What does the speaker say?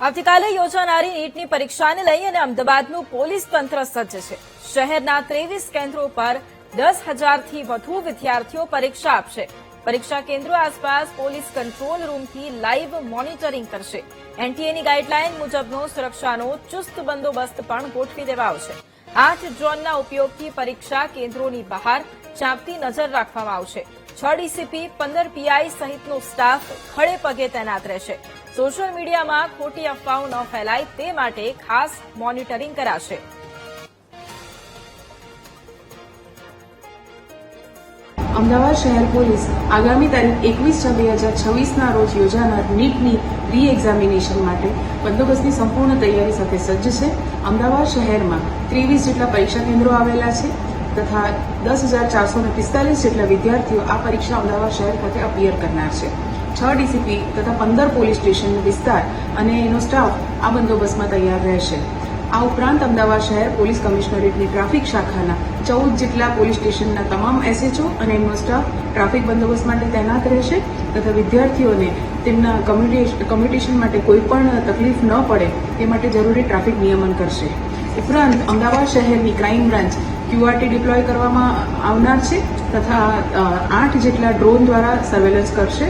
આવતીકાલે યોજાનારી નીટની પરીક્ષાને લઈ અને અમદાવાદનું પોલીસ તંત્ર સજ્જ છે. શહેરના 23 કેન્દ્રો પર 10,000થી વધુ વિદ્યાર્થીઓ પરીક્ષા આપશે. પરીક્ષા કેન્દ્રો આસપાસ પોલીસ કંટ્રોલ રૂમથી લાઇવ મોનિટરિંગ કરશે. એનટીએની ગાઇડલાઇન મુજબનો સુરક્ષાનો ચુસ્ત બંદોબસ્ત પણ ગોઠવી દેવાયો છે. 8 ડ્રોનના ઉપયોગથી પરીક્ષા કેન્દ્રોની બહાર ચાંપતી નજર રાખવામાં આવશે. 6 ડીસીપી 15 પીઆઈ સહિતનો સ્ટાફ ખડે પગે તૈનાત રહેશે. સોશિયલ મીડિયામાં ખોટી અફવાઓ ન ફેલાય તે માટે ખાસ મોનિટરિંગ કરાશે. અમદાવાદ શહેર પોલીસ આગામી તારીખ 21/6/2026ના રોજ યોજાનાર નીટની રી-એક્ઝામિનેશન માટે બંદોબસ્તની સંપૂર્ણ તૈયારી સાથે સજ્જ છે. અમદાવાદ શહેરમાં 23 જેટલા પરીક્ષા કેન્દ્રો આવેલા છે તથા 10,445 જેટલા વિદ્યાર્થીઓ આ પરીક્ષા અમદાવાદ શહેર ખાતે અપિયર કરનાર છે. 6 ડીસીપી તથા 15 પોલીસ સ્ટેશનનો વિસ્તાર અને એનો સ્ટાફ આ બંદોબસ્તમાં તૈયાર રહેશે. આ ઉપરાંત અમદાવાદ શહેર પોલીસ કમિશનરેટની ટ્રાફિક શાખાના 14 જેટલા પોલીસ સ્ટેશનના તમામ એસએચઓ અને એમનો સ્ટાફ ટ્રાફિક બંદોબસ્ત માટે તૈનાત રહેશે તથા વિદ્યાર્થીઓને તેમના કોમ્યુનિકેશન માટે કોઈ પણ તકલીફ ન પડે તે માટે જરૂરી ટ્રાફિક નિયમન કરશે. ઉપરાંત અમદાવાદ શહેરની ક્રાઇમ બ્રાન્ચ ક્યુઆરટી ડિપ્લોય કરવામાં આવનાર છે તથા 8 જેટલા ડ્રોન દ્વારા સર્વેલન્સ કરશે.